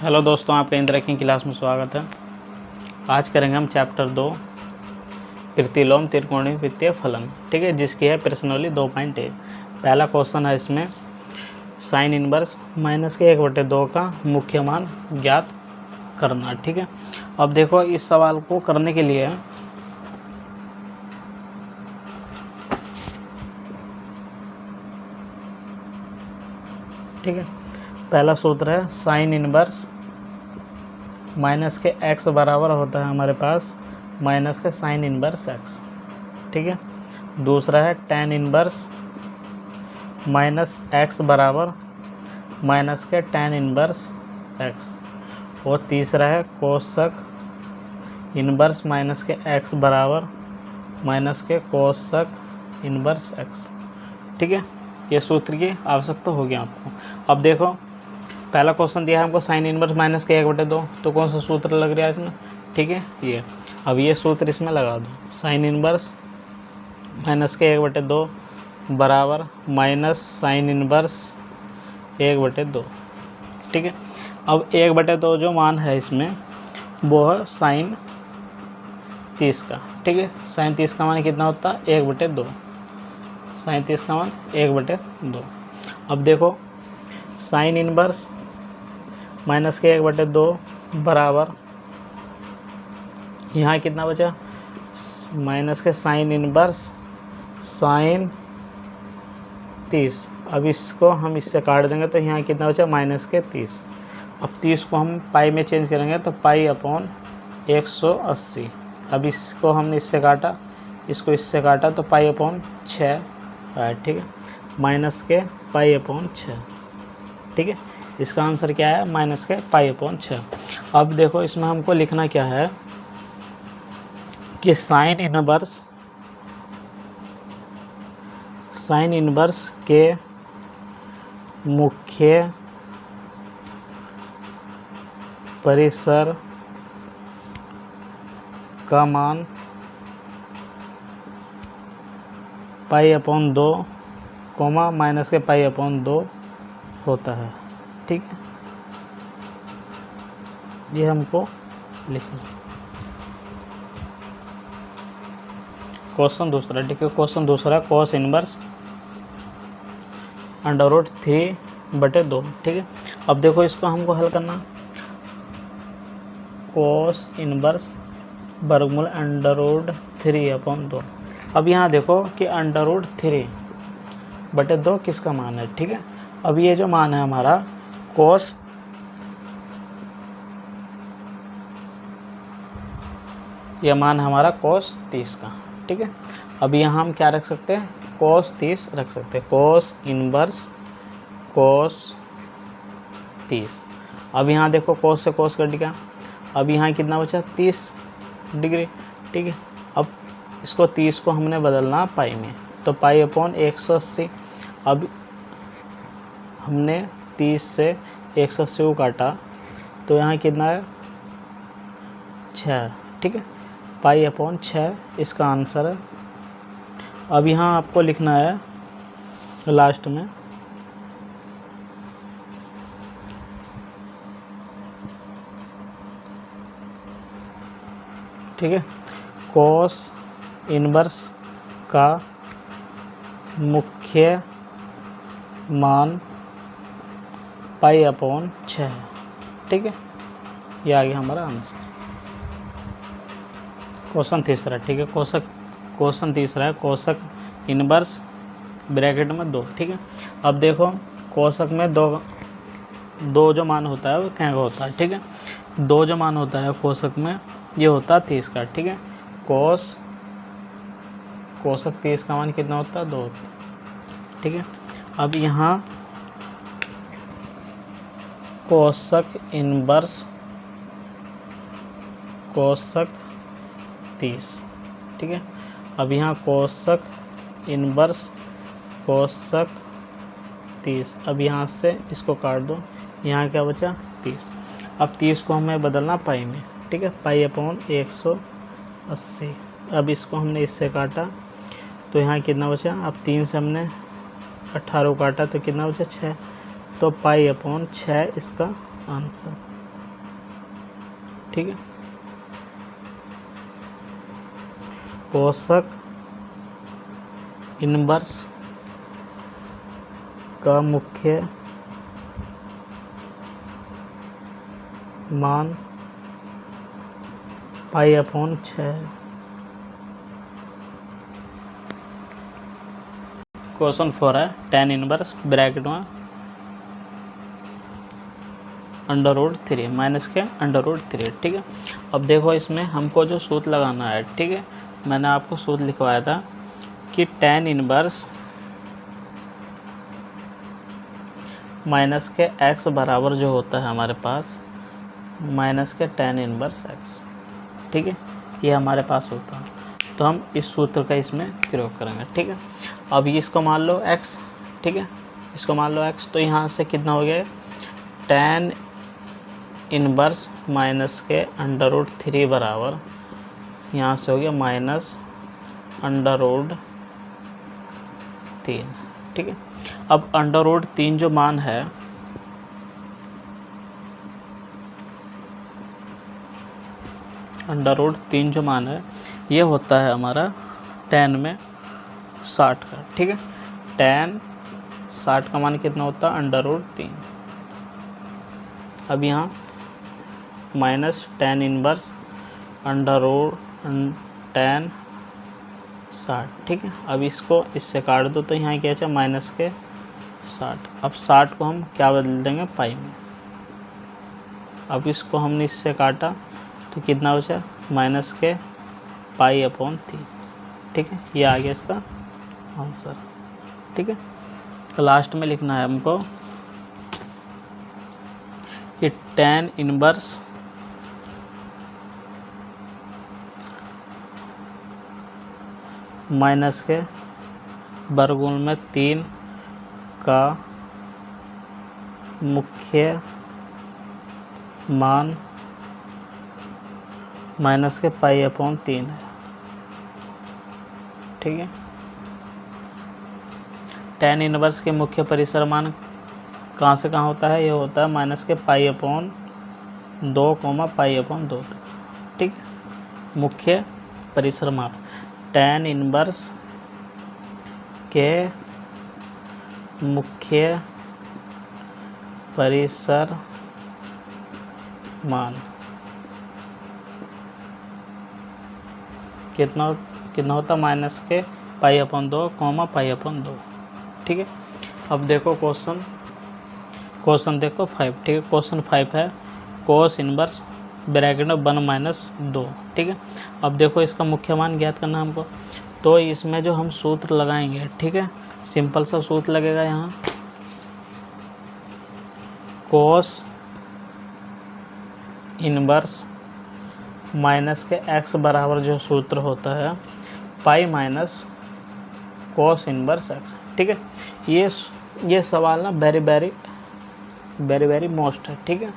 Hello दोस्तों, आपका इंद्र की क्लास में स्वागत है। आज करेंगे हम चैप्टर 2 प्रतिलोम त्रिकोणीय वित्तीय फलन, ठीक है, जिसकी है प्रश्नावली 2.1। पहला क्वेश्चन है इसमें साइन इनवर्स -1/2 का मुख्य मान ज्ञात करना, ठीक है। अब देखो इस सवाल को करने के लिए ठीक है, पहला सूत्र है साइन इनवर्स माइनस के x बराबर होता है हमारे पास माइनस के साइन इनवर्स x, ठीक है। दूसरा है tan इनवर्स माइनस x बराबर माइनस के tan इनवर्स x। और तीसरा है कोसक इनवर्स माइनस के x बराबर माइनस के कोसक इनवर्स x, ठीक है। ये सूत्र की आवश्यकता होगी आपको। अब देखो पहला क्वेश्चन दिया है हमको साइन इनवर्स माइनस के 1/2, तो कौन सा सूत्र लग रहा है इसमें, ठीक है, ये। अब ये सूत्र इसमें लगा दो, साइन इनवर्स माइनस के 1/2 बराबर माइनस साइन इनवर्स 1/2, ठीक है। अब 1/2 जो मान है इसमें वो है साइन 30 का, ठीक है। साइन 30 का मान कितना होता है 1/2, साइन 30 का मान 1/2। अब देखो साइन इनवर्स माइनस के 1/2 बराबर यहाँ कितना बचा माइनस के साइन इनवर्स साइन 30। अब इसको हम इससे काट देंगे तो यहाँ कितना बचा माइनस के 30। अब 30 को हम पाई में चेंज करेंगे तो पाई अपॉन 180। अब इसको हमने इससे काटा, इसको इससे काटा तो पाई अपॉन 6, ठीक है, माइनस के पाई अपॉन 6, ठीक है। इसका आंसर क्या है माइनस के पाई अपॉन 6। अब देखो इसमें हमको लिखना क्या है कि साइन इनवर्स के मुख्य परिसर का मान पाई अपॉन 2 कोमा माइनस के पाई अपॉन 2 होता है, ठीक है। ये हमको लिखना। क्वेश्चन दूसरा, ठीक है। क्वेश्चन दूसरा कोस इनवर्स √3/2, ठीक है। अब देखो इसको हमको हल करना, कोस इनवर्स वर्गमूल √3/2। अब यहाँ देखो कि √3/2 किसका मान है, ठीक है। अब ये जो मान है हमारा कोस, यह मान है हमारा कोस 30 का, ठीक है। अब यहाँ हम क्या रख सकते हैं, कोस 30 रख सकते हैं, कोस इनवर्स कोस 30। अब यहाँ देखो कोस से कोस कट गया, अब यहाँ कितना बचा 30 डिग्री, ठीक है। अब इसको 30 को हमने बदलना पाई में, तो पाई अपॉन 180। अब हमने 30 से 180 को काटा तो यहाँ कितना है 6, ठीक है, पाई अपॉन 6 इसका आंसर है। अब यहाँ आपको लिखना है लास्ट में ठीक है, कोस इनवर्स का मुख्य मान पाई अपॉन 6, ठीक है। ये आ गया हमारा आंसर। क्वेश्चन तीसरा, ठीक है, क्वेश्चन तीसरा है कोसक इनवर्स ब्रैकेट में 2, ठीक है। अब देखो कोसक में दो जो मान होता है वो क्या होता है, ठीक है। 2 जो मान होता है कोसक में ये होता है 30 का, ठीक है। कोसक 30 का मान कितना होता है 2 होता है, ठीक है। अब यहाँ कोसक इनवर्स कोसक 30, ठीक है। अब यहाँ कोसक इनवर्स कोसक 30। अब यहाँ से इसको काट दो, यहाँ क्या बचा 30। अब 30 को हमें बदलना पाई में, ठीक है, पाई अपॉन 180। अब इसको हमने इससे काटा तो यहाँ कितना बचा, अब 3 से हमने 18 को काटा तो कितना बचा 6, तो पाई अपॉन 6 इसका आंसर। ठीक है। कोसक इनवर्स का मुख्य मान π/6। क्वेश्चन 4 है tan इनवर्स ब्रैकेट में √3 माइनस के √3, ठीक है। अब देखो इसमें हमको जो सूत्र लगाना है, ठीक है, मैंने आपको सूत्र लिखवाया था कि tan इनवर्स माइनस के x बराबर जो होता है हमारे पास माइनस के tan इनवर्स x, ठीक है, ये हमारे पास होता है। तो हम इस सूत्र का इसमें प्रयोग करेंगे, ठीक है। अब ये इसको मान लो x, ठीक है, इसको मान लो x, तो यहाँ से कितना हो गया tan इनवर्स माइनस के √3 बराबर यहाँ से हो गया -√3, ठीक है। अब √3 जो मान है √3 जो मान है ये होता है हमारा tan में 60 का, ठीक है। tan 60 का मान कितना होता है √3। अब यहाँ माइनस tan इनवर्स tan 60, ठीक है। अब इसको इससे काट दो तो यहाँ क्या है माइनस के 60। अब 60 को हम क्या बदल देंगे पाई में। अब इसको हमने इससे काटा तो कितना बचा माइनस के π/3, ठीक है। ये आ गया इसका आंसर, ठीक है। तो लास्ट में लिखना है हमको कि tan इनवर्स माइनस के वर्गमूल में 3 का मुख्य मान माइनस के π/3 है, ठीक है। tan इनवर्स के मुख्य परिसर मान कहाँ से कहाँ होता है, ये होता है माइनस के π/2, π/2 तक, ठीक। मुख्य परिसर मान tan इनवर्स के मुख्य परिसर मान कितना होता है माइनस के π/2, π/2, ठीक है। अब देखो क्वेश्चन देखो 5, ठीक है। क्वेश्चन 5 है कोस इनवर्स ब्रैकेट में 1-2, ठीक है। अब देखो इसका मुख्य मान ज्ञात करना हमको, तो इसमें जो हम सूत्र लगाएंगे, ठीक है, सिंपल सा सूत्र लगेगा यहाँ कोस इनवर्स माइनस के x बराबर जो सूत्र होता है pi minus cos inverse x, ठीक है। ये सवाल ना वेरी मोस्ट है, ठीक है।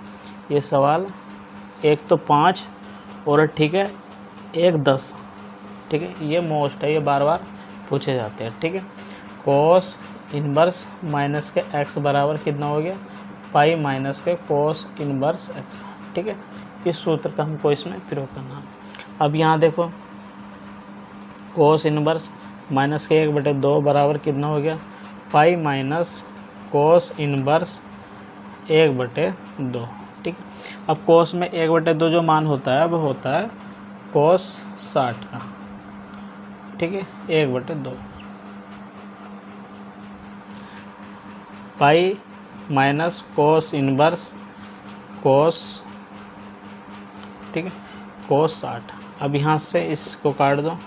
ये सवाल एक तो 5 और ठीक है एक 10, ठीक है, ये मोस्ट है, ये बार बार पूछे जाते हैं, ठीक है। कोस इनवर्स माइनस के x बराबर कितना हो गया पाई माइनस के कोस इनवर्स x, ठीक है। इस सूत्र का हमको इसमें प्रयोग करना है। अब यहाँ देखो कोस इनवर्स माइनस के 1/2 बराबर कितना हो गया पाई माइनस कोस इनवर्स 1/2, ठीक है। अब कोस में 1/2 जो मान होता है वो होता है कोस 60 का, ठीक है, 1/2 पाई माइनस कोस इनवर्स कोस, ठीक है, कोस 60। अब यहाँ से इसको काट दो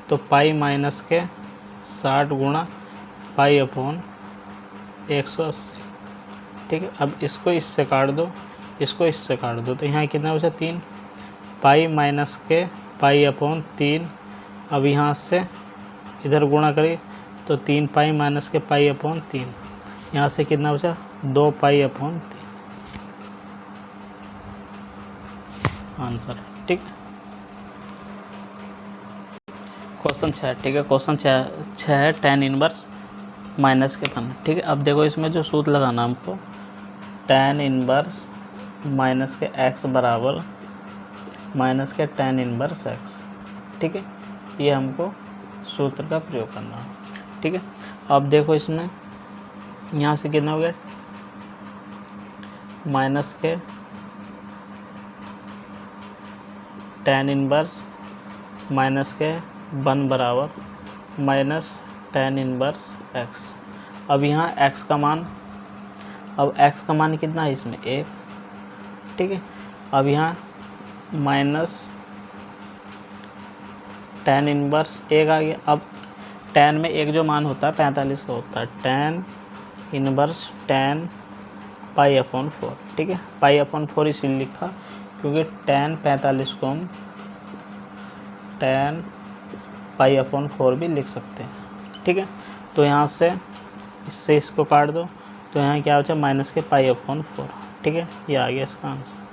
तो पाई माइनस के 60 गुणा π/180, ठीक है। अब इसको इससे काट दो, इसको इससे काट दो तो यहाँ कितना बचा 3 पाई माइनस के π/3। अब यहाँ से इधर गुणा करिए तो 3 पाई माइनस के π/3, यहाँ से कितना बचा 2 π/3 आंसर, ठीक। क्वेश्चन 6, ठीक है। क्वेश्चन 6 है tan इनवर्स माइनस के 1, ठीक है। अब देखो इसमें जो सूत्र लगाना हमको tan इनवर्स माइनस के x बराबर माइनस के tan इनवर्स x। ठीक है, ये हमको सूत्र का प्रयोग करना है। ठीक है, अब देखो इसमें यहाँ से कितना हो गया, माइनस के tan इनवर्स माइनस के 1 बराबर माइनस tan इनवर्स x। अब यहाँ x का मान, अब x का मान कितना है इसमें 1। ठीक है, अब यहाँ माइनस tan इनवर्स 1 आ गया। अब tan में एक जो मान होता है 45 का होता है, tan इनवर्स tan π/4। ठीक है, π/4 इसलिए लिखा क्योंकि tan 45 को हम tan π/4 भी लिख सकते हैं। ठीक है, तो यहाँ से इससे इसको काट दो, तो यहाँ क्या हो जाए माइनस के π/4। ठीक है, ये आ गया इसका आंसर।